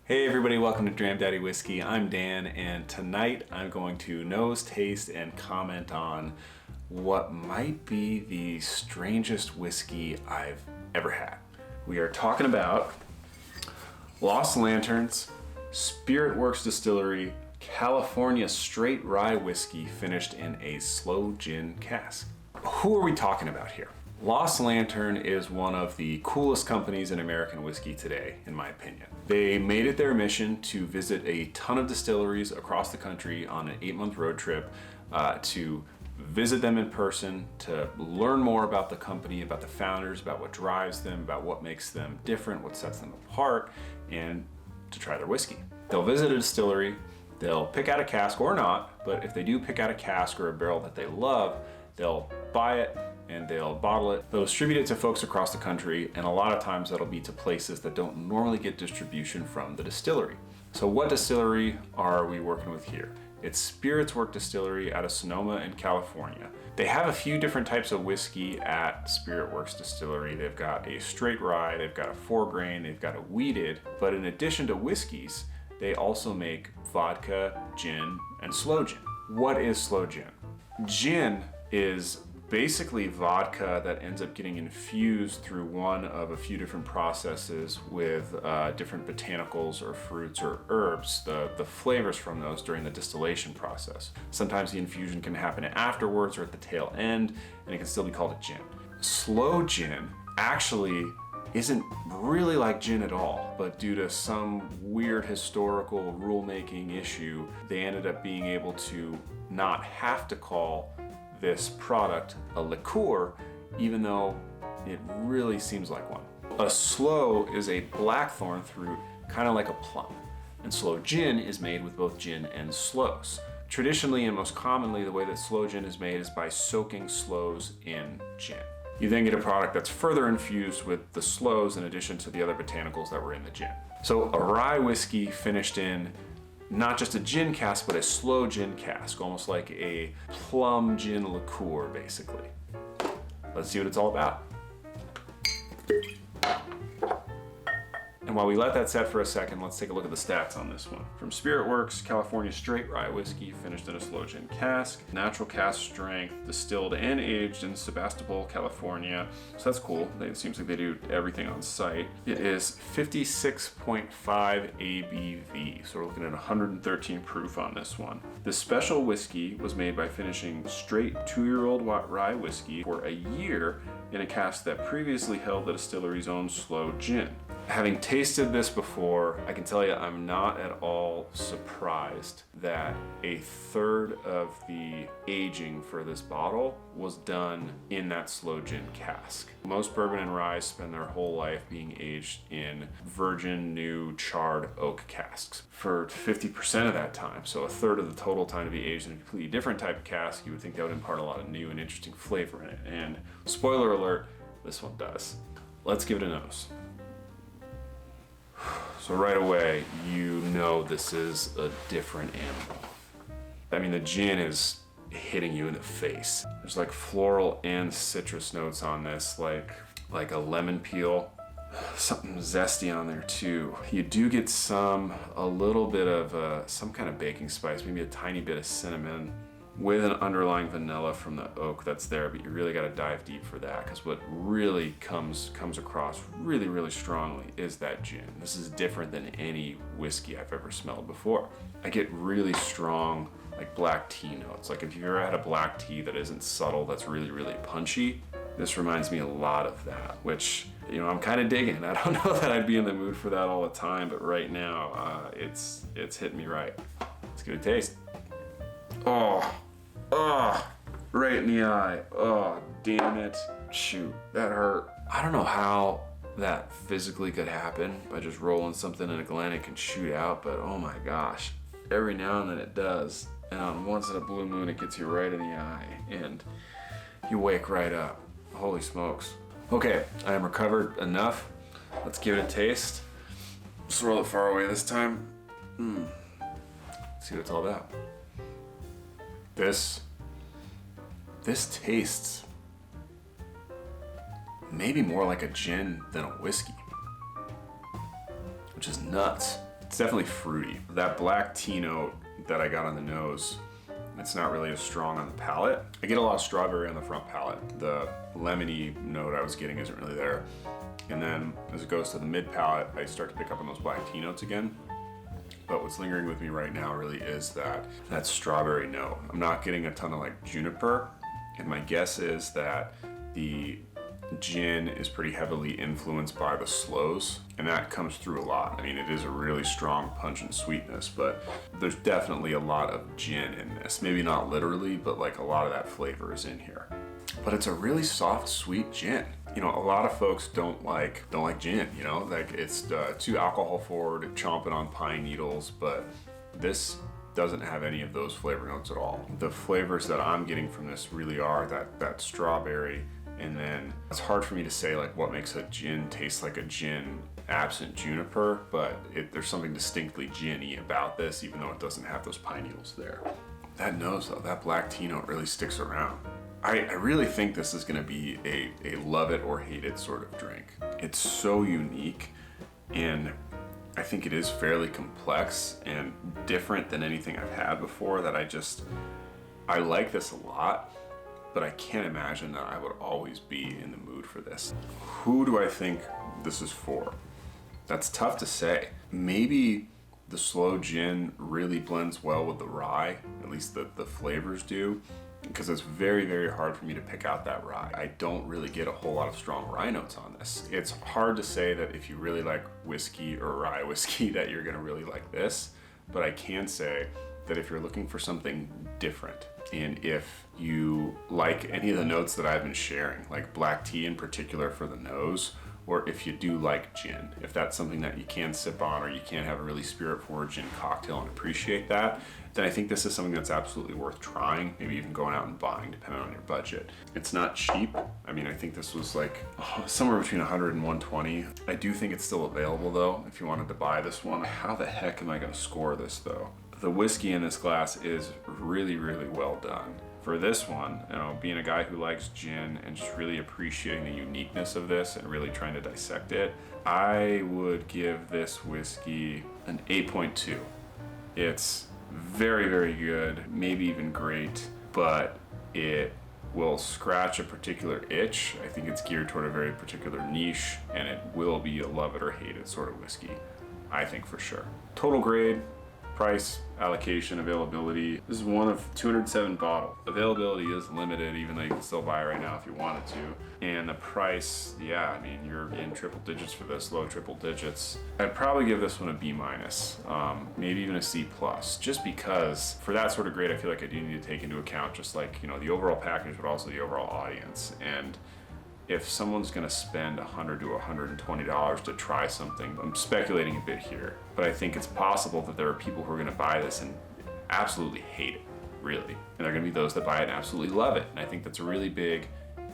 Hey everybody, welcome to Dram Daddy Whiskey. I'm Dan, and tonight I'm going to nose, taste, and comment on what might be the strangest whiskey I've ever had. We are talking about Lost Lantern's Spiritworks Distillery California Straight Rye Whiskey finished in a Sloe gin cask. Who are we talking about here? Lost Lantern is one of the coolest companies in American whiskey today, in my opinion. They made it their mission to visit a ton of distilleries across the country on an 8-month road trip to visit them in person, to learn more about the company, about the founders, about what drives them, about what makes them different, what sets them apart, and to try their whiskey. They'll visit a distillery, they'll pick out a cask or not, but if they do pick out a cask or a barrel that they love, they'll buy it and they'll bottle it. They'll distribute it to folks across the country, and a lot of times that'll be to places that don't normally get distribution from the distillery. So what distillery are we working with here? It's Spiritworks Distillery out of Sonoma in California. They have a few different types of whiskey at Spiritworks Distillery. They've got a straight rye, they've got a 4-grain, they've got a wheated, but in addition to whiskeys, they also make vodka, gin, and sloe gin. What is sloe gin? Gin is basically vodka that ends up getting infused through one of a few different processes with different botanicals or fruits or herbs, the flavors from those during the distillation process. Sometimes the infusion can happen afterwards or at the tail end, and it can still be called a gin. Sloe gin actually isn't really like gin at all, but due to some weird historical rulemaking issue, they ended up being able to not have to call this product a liqueur, even though it really seems like one. A sloe is a blackthorn fruit, kind of like a plum, and sloe gin is made with both gin and sloes. Traditionally and most commonly, the way that sloe gin is made is by soaking sloes in gin. You then get a product that's further infused with the sloes in addition to the other botanicals that were in the gin. So a rye whiskey finished in not just a gin cask, but a sloe gin cask, almost like a plum gin liqueur, basically. Let's see what it's all about. And while we let that set for a second, let's take a look at the stats on this one. From Spiritworks, California Straight Rye Whiskey, finished in a sloe gin cask, natural cask strength, distilled and aged in Sebastopol, California. So that's cool. It seems like they do everything on site. It is 56.5 ABV, so we're looking at 113 proof on this one. This special whiskey was made by finishing straight 2-year-old rye whiskey for a year in a cask that previously held the distillery's own sloe gin. Having tasted this before, I can tell you I'm not at all surprised that a third of the aging for this bottle was done in that sloe gin cask. Most bourbon and rye spend their whole life being aged in virgin, new, charred oak casks for 50% of that time. So a third of the total time to be aged in a completely different type of cask, you would think that would impart a lot of new and interesting flavor in it. And spoiler alert, this one does. Let's give it a nose. So right away, you know this is a different animal. I mean, the gin is hitting you in the face. There's like floral and citrus notes on this, like a lemon peel. Something zesty on there too. You do get a little bit of some kind of baking spice, maybe a tiny bit of cinnamon, with an underlying vanilla from the oak that's there, but you really got to dive deep for that, because what really comes across really, really strongly is that gin. This is different than any whiskey I've ever smelled before. I get really strong, like black tea notes. Like if you've ever had a black tea that isn't subtle, that's really, really punchy, this reminds me a lot of that, which, you know, I'm kind of digging. I don't know that I'd be in the mood for that all the time, but right now, it's hitting me right. Let's give it a taste. Oh, right in the eye. Oh, damn it. Shoot, that hurt. I don't know how that physically could happen by just rolling something in a glen it can shoot out, but oh my gosh, every now and then it does. And on once in a blue moon, it gets you right in the eye and you wake right up. Holy smokes. Okay, I am recovered enough. Let's give it a taste. Just roll it far away this time. See what it's all about. This tastes maybe more like a gin than a whiskey, which is nuts It's definitely fruity. That black tea note that I got on the nose, it's not really as strong on the palate. I get a lot of strawberry on the front palate. The lemony note I was getting isn't really there. And then as it goes to the mid palate, I start to pick up on those black tea notes again. But what's lingering with me right now really is that strawberry note. I'm not getting a ton of like juniper, and my guess is that the gin is pretty heavily influenced by the sloes, and that comes through a lot. I mean, it is a really strong pungent sweetness, but there's definitely a lot of gin in this. Maybe not literally, but like a lot of that flavor is in here. But it's a really soft, sweet gin. You know, a lot of folks don't like gin, you know, like it's too alcohol forward, chomping on pine needles, but this doesn't have any of those flavor notes at all. The flavors that I'm getting from this really are that strawberry, and then it's hard for me to say like what makes a gin taste like a gin absent juniper, but there's something distinctly ginny about this, even though it doesn't have those pine needles there. That nose though, that black tea note really sticks around. I really think this is gonna be a love it or hate it sort of drink. It's so unique, and I think it is fairly complex and different than anything I've had before, that I like this a lot, but I can't imagine that I would always be in the mood for this. Who do I think this is for? That's tough to say. Maybe the Sloe gin really blends well with the rye, at least the flavors do, because it's very, very hard for me to pick out that rye. I don't really get a whole lot of strong rye notes on this. It's hard to say that if you really like whiskey or rye whiskey that you're gonna really like this, but I can say that if you're looking for something different, and if you like any of the notes that I've been sharing, like black tea in particular for the nose, or if you do like gin, if that's something that you can sip on, or you can have a really spirit forward gin cocktail and appreciate that, then I think this is something that's absolutely worth trying, maybe even going out and buying depending on your budget. It's not cheap. I mean, I think this was like somewhere between 100 and 120. I do think it's still available though, if you wanted to buy this one. How the heck am I gonna score this though? The whiskey in this glass is really, really well done. For this one, you know, being a guy who likes gin and just really appreciating the uniqueness of this and really trying to dissect it, I would give this whiskey an 8.2. It's very, very good, maybe even great, but it will scratch a particular itch. I think it's geared toward a very particular niche, and it will be a love it or hate it sort of whiskey, I think for sure. Total grade, price, allocation, availability. This is one of 207 bottles. Availability is limited, even though you can still buy it right now if you wanted to. And the price, yeah, I mean, you're in triple digits for this, low triple digits. I'd probably give this one a B-, maybe even a C+, just because for that sort of grade, I feel like I do need to take into account just like, you know, the overall package, but also the overall audience. And if someone's gonna spend $100 to $120 to try something, I'm speculating a bit here, but I think it's possible that there are people who are gonna buy this and absolutely hate it, really. And there are gonna be those that buy it and absolutely love it. And I think that's a really big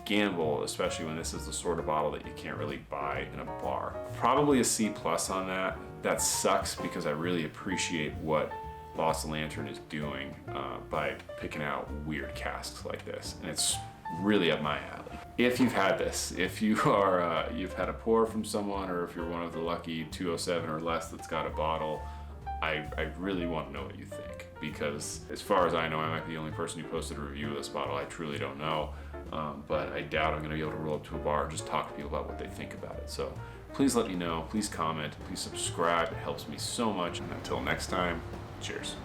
gamble, especially when this is the sort of bottle that you can't really buy in a bar. Probably a C+ on that. That sucks because I really appreciate what Lost Lantern is doing by picking out weird casks like this. And it's really up my alley. If you've had this, if you are, you've had a pour from someone, or if you're one of the lucky 207 or less that's got a bottle, I really want to know what you think, because as far as I know, I might be the only person who posted a review of this bottle. I truly don't know, but I doubt I'm going to be able to roll up to a bar and just talk to people about what they think about it. So please let me know, please comment, please subscribe. It helps me so much. And until next time, cheers.